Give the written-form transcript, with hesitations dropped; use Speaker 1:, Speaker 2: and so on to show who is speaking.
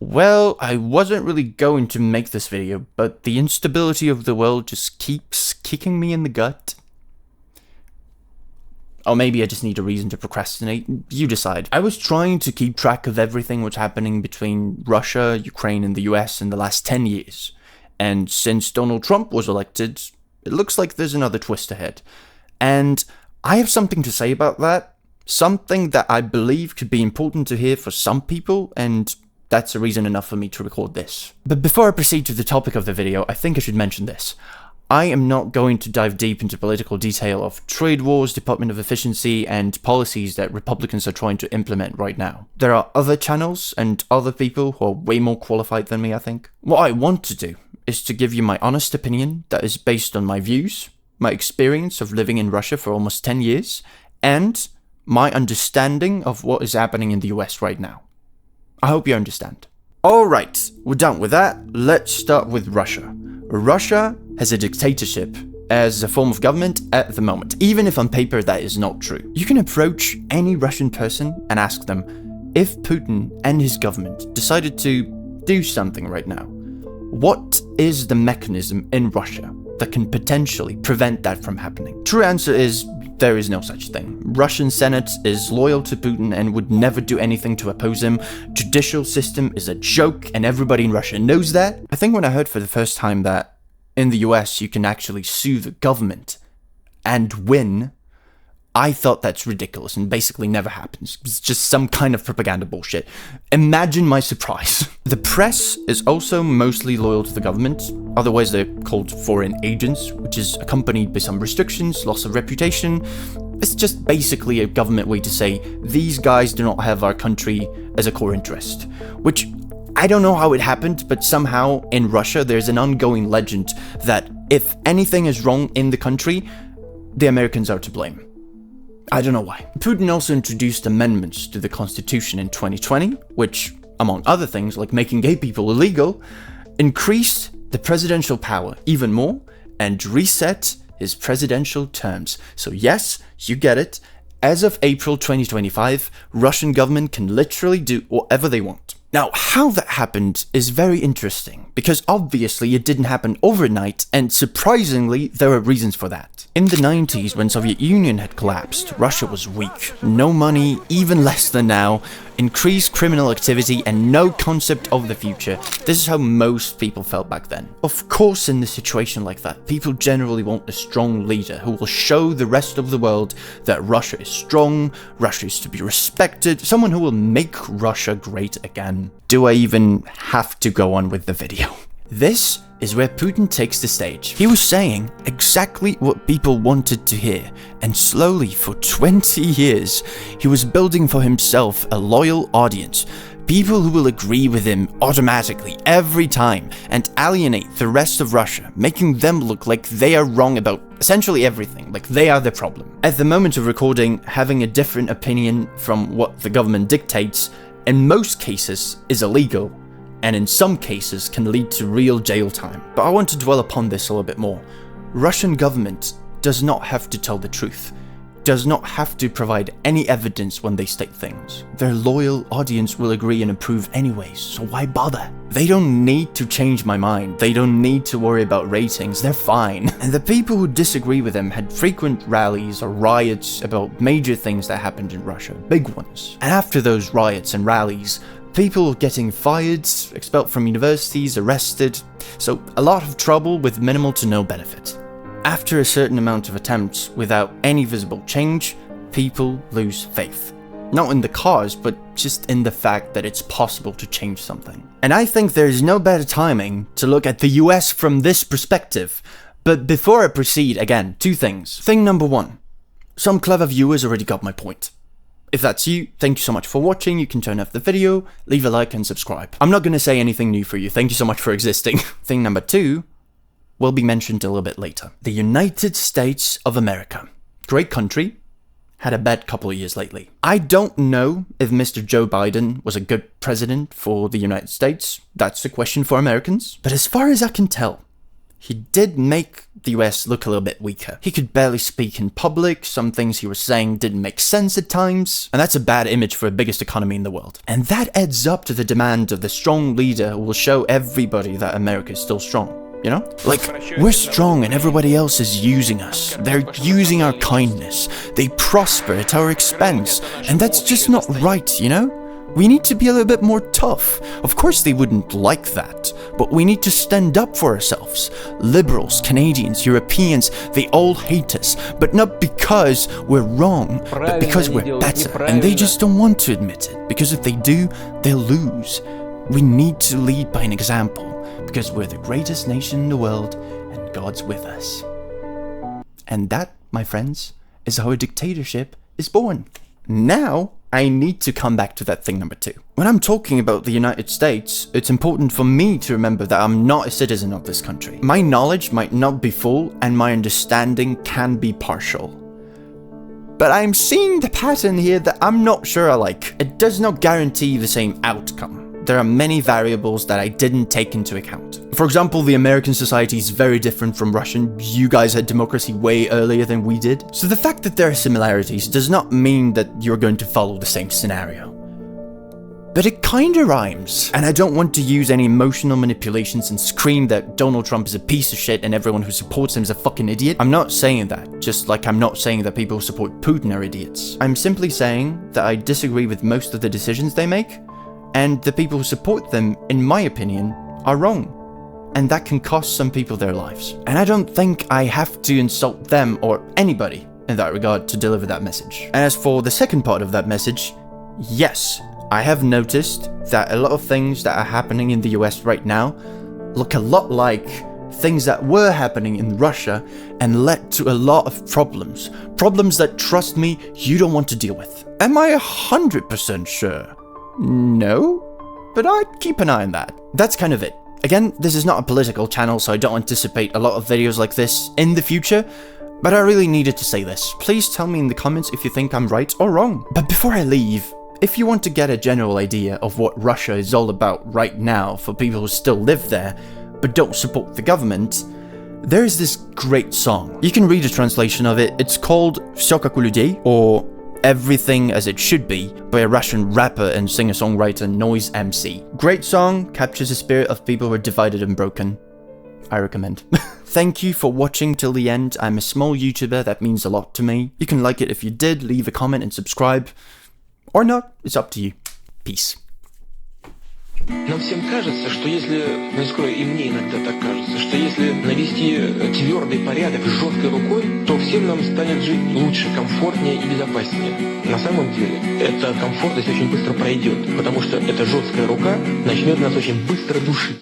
Speaker 1: Well, I wasn't really going to make this video, but the instability of the world just keeps kicking me in the gut. Or maybe I just need a reason to procrastinate. You decide. I was trying to keep track of everything what's happening between Russia, Ukraine, and the US in the last 10 years. And since Donald Trump was elected, it looks like there's another twist ahead. And I have something to say about that. Something that I believe could be important to hear for some people, and that's a reason enough for me to record this. But before I proceed to the topic of the video, I think I should mention this. I am not going to dive deep into political detail of trade wars, Department of Efficiency, and policies that Republicans are trying to implement right now. There are other channels and other people who are way more qualified than me, I think. What I want to do is to give you my honest opinion that is based on my views, my experience of living in Russia for almost 10 years, and my understanding of what is happening in the US right now. I hope you understand. Alright, we're done with that. Let's start with Russia. Russia has a dictatorship as a form of government at the moment, even if on paper that is not true. You can approach any Russian person and ask them, if Putin and his government decided to do something right now, what is the mechanism in Russia that can potentially prevent that from happening? True answer is, there is no such thing. Russian Senate is loyal to Putin and would never do anything to oppose him. Judicial system is a joke and everybody in Russia knows that. I think when I heard for the first time that in the US you can actually sue the government and win, I thought that's ridiculous and basically never happens. It's just some kind of propaganda bullshit. Imagine my surprise. The press is also mostly loyal to the government, otherwise they're called foreign agents, which is accompanied by some restrictions, loss of reputation. It's just basically a government way to say, these guys do not have our country as a core interest. Which, I don't know how it happened, but somehow in Russia there's an ongoing legend that if anything is wrong in the country, the Americans are to blame. I don't know why. Putin also introduced amendments to the constitution in 2020, which, among other things like making gay people illegal, increased the presidential power even more and reset his presidential terms. So yes, you get it. As of April 2025, Russian government can literally do whatever they want. Now, how that happened is very interesting, because obviously it didn't happen overnight, and surprisingly, there are reasons for that. In the 90s, when Soviet Union had collapsed, Russia was weak. No money, even less than now, increased criminal activity, and no concept of the future. This is how most people felt back then. Of course, in a situation like that, people generally want a strong leader who will show the rest of the world that Russia is strong, Russia is to be respected, someone who will make Russia great again. Do I even have to go on with the video? This is where Putin takes the stage. He was saying exactly what people wanted to hear, and slowly for 20 years, he was building for himself a loyal audience, people who will agree with him automatically every time and alienate the rest of Russia, making them look like they are wrong about essentially everything, like they are the problem. At the moment of recording, having a different opinion from what the government dictates, in most cases, is illegal, and in some cases can lead to real jail time. But I want to dwell upon this a little bit more. Russian government does not have to tell the truth, does not have to provide any evidence when they state things. Their loyal audience will agree and approve anyways, so why bother? They don't need to change my mind, they don't need to worry about ratings, they're fine. And the people who disagree with them had frequent rallies or riots about major things that happened in Russia, big ones. And after those riots and rallies, people getting fired, expelled from universities, arrested, so a lot of trouble with minimal to no benefit. After a certain amount of attempts without any visible change, people lose faith. Not in the cause, but just in the fact that it's possible to change something. And I think there is no better timing to look at the US from this perspective. But before I proceed, again, two things. Thing number one, some clever viewers already got my point. If that's you, thank you so much for watching. You can turn off the video, leave a like and subscribe. I'm not going to say anything new for you. Thank you so much for existing. Thing number two will be mentioned a little bit later. The United States of America. Great country. Had a bad couple of years lately. I don't know if Mr. Joe Biden was a good president for the United States. That's a question for Americans. But as far as I can tell, he did make the US look a little bit weaker. He could barely speak in public, some things he was saying didn't make sense at times, and that's a bad image for the biggest economy in the world. And that adds up to the demand of the strong leader who will show everybody that America is still strong. You know? Like, we're strong and everybody else is using us. They're using our kindness. They prosper at our expense. And that's just not right, you know? We need to be a little bit more tough. Of course they wouldn't like that, but we need to stand up for ourselves. Liberals, Canadians, Europeans, they all hate us, but not because we're wrong, but because we're better. And they just don't want to admit it, because if they do, they'll lose. We need to lead by an example, because we're the greatest nation in the world, and God's with us. And that, my friends, is how a dictatorship is born. Now, I need to come back to that thing number 2. When I'm talking about the United States, it's important for me to remember that I'm not a citizen of this country. My knowledge might not be full, and my understanding can be partial. But I'm seeing the pattern here that I'm not sure I like. It does not guarantee the same outcome. There are many variables that I didn't take into account. For example, the American society is very different from Russian. You guys had democracy way earlier than we did. So the fact that there are similarities does not mean that you're going to follow the same scenario. But it kinda rhymes. And I don't want to use any emotional manipulations and scream that Donald Trump is a piece of shit and everyone who supports him is a fucking idiot. I'm not saying that, just like I'm not saying that people who support Putin are idiots. I'm simply saying that I disagree with most of the decisions they make, and the people who support them, in my opinion, are wrong. And that can cost some people their lives. And I don't think I have to insult them or anybody in that regard to deliver that message. And as for the second part of that message, yes, I have noticed that a lot of things that are happening in the US right now look a lot like things that were happening in Russia and led to a lot of problems. Problems that, trust me, you don't want to deal with. Am I 100% sure? No, but I'd keep an eye on that. That's kind of it. Again, this is not a political channel, so I don't anticipate a lot of videos like this in the future, but I really needed to say this. Please tell me in the comments if you think I'm right or wrong. But before I leave, if you want to get a general idea of what Russia is all about right now for people who still live there, but don't support the government, there is this great song. You can read a translation of it. It's called «Всё как у людей», or Everything as It Should Be, by a Russian rapper and singer-songwriter Noise MC. Great song, captures the spirit of people who are divided and broken. I recommend. Thank you for watching till the end. I'm a small YouTuber, that means a lot to me. You can like it if you did, leave a comment and subscribe. Or not, it's up to you. Peace.
Speaker 2: Нам всем кажется, что если, ну скажу, и мне иногда так кажется, что если навести твердый порядок жесткой рукой, то всем нам станет жить лучше, комфортнее и безопаснее. На самом деле, эта комфортность очень быстро пройдет, потому что эта жесткая рука начнет нас очень быстро душить.